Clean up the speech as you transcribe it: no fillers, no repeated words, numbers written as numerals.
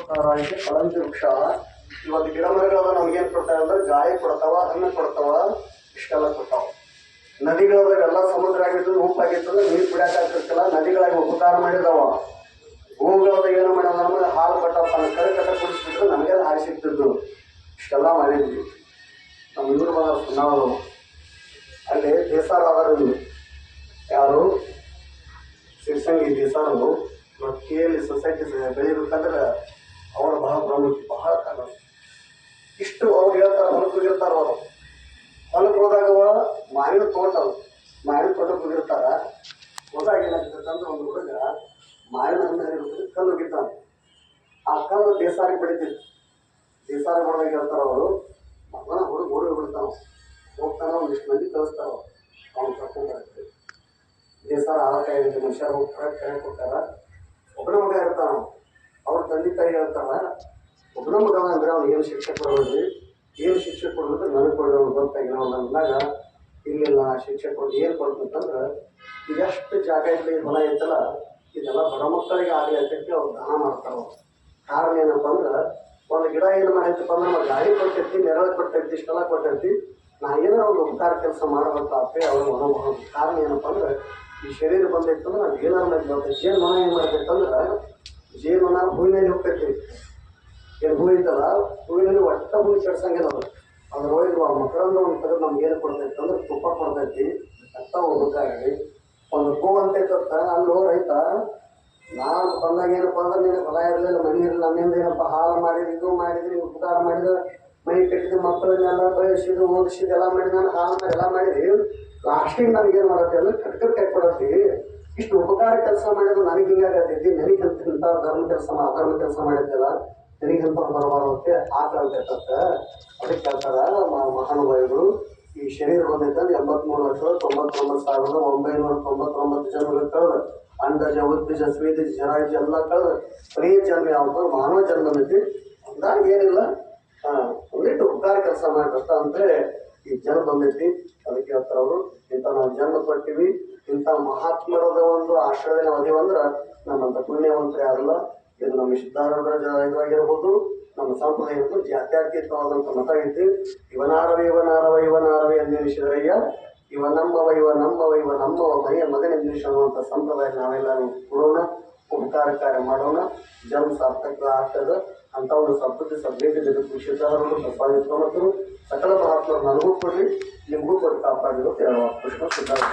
ಉಪಕಾರಾಯಿಗೆ ಕಳಂಜಿ ವೃಕ್ಷ. ಇವತ್ತು ಗಿಡ ಮರಗಳನ್ನ ನಮ್ಗೇನು ಕೊಡ್ತಾವೆ ಅಂದ್ರೆ ಗಾಳಿ ಕೊಡ್ತಾವ, ಹಣ್ಣು ಕೊಡ್ತಾವ, ಇಷ್ಟೆಲ್ಲ ಕೊಡ್ತಾವ. ನದಿಗಳಾಗೆಲ್ಲ ಸಮುದ್ರ ಆಗಿದ್ದು ಉಪ್ಪಾಗಿತ್ತು ನೀರು ಕುಡಿಯೋಕ್ಕಾಗ್ತಿರ್ತಿಲ್ಲ, ನದಿಗಳಾಗಿ ಉಪಕಾರ ಮಾಡಿದಾವ. ಗೋಗಳದಾಗ ಏನು ಮಾಡೋದು ಅಂದ್ರೆ ಹಾಲು ಕಟ್ಟ ತನ್ನ ಕರೆ ಕಟ್ಟ ಕುಡಿಸ್ಬಿಟ್ರೆ ನಮಗೆಲ್ಲ ಹಾಲು ಸಿಗ್ತಿದ್ದು. ಇಷ್ಟೆಲ್ಲ ಮಾಡಿದ್ವಿ. ನಮ್ಮ ಇವ್ರು ನಾವು ಅಲ್ಲಿ ದೇಸಾರ ಆಧಾರದಲ್ಲಿ ಯಾರು ಸಿರ್ಸಂಗಿ ದೇಸಾರರು ಕೇಳಿ ಸೊಸೈಟಿ ಬೆಳಿಬೇಕಂದ್ರೆ ಅವರ ಬಹಳ ಪ್ರಾಮುಖ್ಯ, ಬಹಳ ಕಾರಣ. ಇಷ್ಟು ಅವ್ರು ಹೇಳ್ತಾರೆ, ಹೊಲಕ್ಕೆ ಹೋಗಿರ್ತಾರ. ಅವರು ಹೊಲಕ್ಕೆ ಹೋದಾಗ ಮಾವಿನ ತೋಟಕ್ಕೆ ಹೋಗಿರ್ತಾರ. ಹೋದಾಗ ಏನಾಗ್ತಂದ್ರೆ ಒಂದು ಹುಡುಗ ಮಾವಿನ ಹಣ್ಣು ಕಲ್ಲು ಹೋಗಿರ್ತಾನೆ. ಆ ಕಲ್ಲು ದೇಸಾರಿಗೆ ಬೆಳಿತಿತ್ತು. ದೇಸಾರ ಹೊಡೆದಾಗ ಹೇಳ್ತಾರ ಅವರು, ಮಗನ ಹುಡುಗ ಓಡಿ ಬಿಡ್ತಾನ, ಹೋಗ್ತಾನ, ಒಂದಿಷ್ಟು ಮಂದಿ ಕಳಿಸ್ತಾರ, ಅವ್ನು ಕರ್ಕೊಂಡು ಬರ್ತೇವೆ. ದೇಸಾರ ಆಳಕಾಯಿ ಮನುಷ್ಯರು ಹೋಗ್ತಾರೆ, ಕರೆ ಕೊಡ್ತಾರ. ಒಬ್ಬನ ಮಗ ಇರ್ತಾನ, ಅವ್ರ ತಂದೆ ತಾಯಿ ಹೇಳ್ತಾರ, ಒಬ್ಬನ ಮಗ ಅಂದ್ರೆ ಅವ್ನು ಏನು ಶಿಕ್ಷೆ ಕೊಡೋದ್ರಿ, ಏನು ಶಿಕ್ಷೆ ಕೊಡೋದು ನನಗೆ ಕೊಡೋದು ಗೊತ್ತಾಗಿಲ್ಲ ಅಂದಾಗ, ಇಲ್ಲಿಲ್ಲ ಶಿಕ್ಷೆ ಕೊಡೋದು ಏನು ಕೊಡ್ತಂತಂದ್ರೆ, ಇದೆಷ್ಟು ಜಾಗ ಇರಲಿ ಹೊಲ ಐತಲ್ಲ ಇದೆಲ್ಲ ಬಡ ಮಕ್ಕಳಿಗೆ ಆಗಲಿ ಅಂತೇಳಿ ಅವ್ರು ದಾನ ಮಾಡ್ತಾರ. ಕಾರಣ ಏನಪ್ಪ ಅಂದ್ರೆ, ಒಂದು ಗಿಡ ಏನು ಮಾಡೈತಪ್ಪ ಅಂದ್ರೆ ನಾವು ಗಾಳಿ ಕೊಡ್ತೈತಿ, ನೆರಳು ಕೊಡ್ತೈತಿ, ಇಷ್ಟೆಲ್ಲ ಕೊಟ್ಟೈತಿ, ನಾ ಏನಾರ ಒಂದು ಉಪಕಾರ ಕೆಲಸ ಮಾಡಬೇಕಾಗ್ತದೆ ಅವ್ರ ಮನೋಭಾವ. ಕಾರಣ ಏನಪ್ಪ ಅಂದ್ರೆ, ಈ ಶರೀರ ಬಂದೈತಂದ್ರೆ ನಾವು ಏನಾರು ಮಾಡಿ ಜೇನುನೊಣ ಏನು ಮಾಡ್ತೈತಂದ್ರೆ, ಜೇನುನೊಣ ಹೂವಿನಲ್ಲಿ ಹೋಗ್ತೈತಿ. ಏನು ಹೂ ಐತಲ್ಲ, ಹೂವಿನಲ್ಲಿ ಒಟ್ಟ ಹೂ ಕೆಡ್ಸಂಗಿಲ್ಲ. ಅದ್ರ ಒಳಗೆ ಮಕ್ಕಳನ್ನ ಒಂದು ತೆಗೆದು ನಮ್ಗೆ ಏನು ಕೊಡ್ತೈತೆ ಅಂದ್ರೆ ತುಪ್ಪ ಕೊಡ್ತೈತಿ, ಅತ್ತ ಹೋಗ್ಬೇಕಾಗಿ ಒಂದು ಹೂ ಅಂತೈತತ್ತ. ಅಲ್ಲಿ ರೈತ ನಾನು ಬಂದಾಗ ಏನಪ್ಪ ಅಂದ್ರೆ ನೀನು ಹೊಲ ಇರಲಿಲ್ಲ, ಮನೆ ಇರಲಿಲ್ಲ, ನನ್ನಿಂದ ಏನಪ್ಪ ಹಾಳು ಮಾಡಿದ್ರು, ಇದು ಮಾಡಿದ್ರಿ, ಉಪಕಾರ ಮಾಡಿದ್ರೆ, ಮನೆ ಕಟ್ಟಿದ್ದು, ಮಕ್ಕಳನ್ನೆಲ್ಲ ಬಯಸಿದ್ದು, ಓದಿಸಿದ್ದು ಎಲ್ಲ ಮಾಡಿ, ನಾನು ಹಾಳು ಎಲ್ಲ ಮಾಡಿದ್ರಿ, ಲಾಸ್ಟಿಗೆ ನನಗೇನು ಮಾಡತ್ತೆ ಅಂದ್ರೆ ಕಟ್ಕರ್ ಕೈ ಕೊಡತ್ತಿ. ಇಷ್ಟು ಉಪಕಾರ ಕೆಲಸ ಮಾಡಿದ್ರು ನನಗೆ ಹಿಂಗಾಗತ್ತೈತಿ, ನನಗಂತ ಇಂಥ ಧರ್ಮ ಕೆಲಸ ಅಧರ್ಮ ಕೆಲಸ ಮಾಡಿದ್ದೆಲ್ಲ ನನಗಂತ ಬರಬಾರತ್ತೆ ಆಕಂತೈತತ್ತ. ಅದಕ್ಕೆ ಹೇಳ್ತಾರ ಮಹಾನುಭಾವಿಗಳು, ಈ ಶರೀರ ಬಂದೈತಂದ್ರೆ 83,99,999 ಜನ್ಮಗಳು ಕಳೆದ, ಅಂಡಜ ಉದ್ಬೀಜ ಸ್ವೀಜ ಜರಾಯುಜ ಎಲ್ಲ ಕಳೆದ ಬರೀ ಜನ್ಮ ಯಾವುದು ಮಾನವ ಜನ್ಮ ಬಂದೈತಿ. ಅಂದಾಗ ಏನಿಲ್ಲ, ಒಂದಿಟ್ಟು ಉಪಕಾರ ಕೆಲಸ ಮಾಡಬೇಕ ಅಂತೇಳಿ ಈ ಜನ್ಮ ಬಂದೈತಿ. ಅದಕ್ಕೆ ಹೇಳ್ತಾರ ಅವರು, ಇಂಥ ನಾವು ಜನ್ಮ ಕೊಟ್ಟಿವಿ, ಇಂಥ ಮಹಾತ್ಮರದ ಒಂದು ಆಶ್ರಯ ನಾವು ಅದೀವಂದ್ರೆ ನಮ್ಮಂತ ಪುಣ್ಯವಂತರೇ ಆಗಲ್ಲ. ಇದು ನಮ್ಮ ಸಿದ್ಧಾರೂಢರ ಇದಾಗಿರ್ಬೋದು, ನಮ್ಮ ಸಂಪ್ರದಾಯ ಇರ್ಬೋದು, ಜಾತ್ಯತೀತವಾದಂಥ ಮತ ಐತಿ. ಇವನಾರವೇ ಅಂದಿರಿಸಿದ್ರಯ್ಯ, ಇವ ನಮ್ಮವ ಮನೆಯ ಮಗನೆಂದಿರಿಸಿ ಅನ್ನುವಂಥ ಸಂಪ್ರದಾಯ ನಾವೆಲ್ಲರೂ ಕೊಡೋಣ, ಉಪಕಾರ ಕಾರ್ಯ ಮಾಡೋಣ, ಜನ್ಮ ಸಾರ್ಥಕ ಆಗ್ತದೆ. ಅಂತ ಒಂದು ಸದ್ಭೇದ ಜಗತ್ತು ಸಿದ್ಧಾರೂಢರು ಬಸವಾದಿತ್ಯವಂತರು ಸಕಲ ಮಹಾತ್ಮರು ನನಗೂ ಕೊಡ್ರಿ, ನಿಮಗೂ ಕೊಟ್ಟು ಕಾಪಾಡಿದ್ರು. ಕೃಷ್ಣ ಸಿದ್ಧಾರ್ಥ.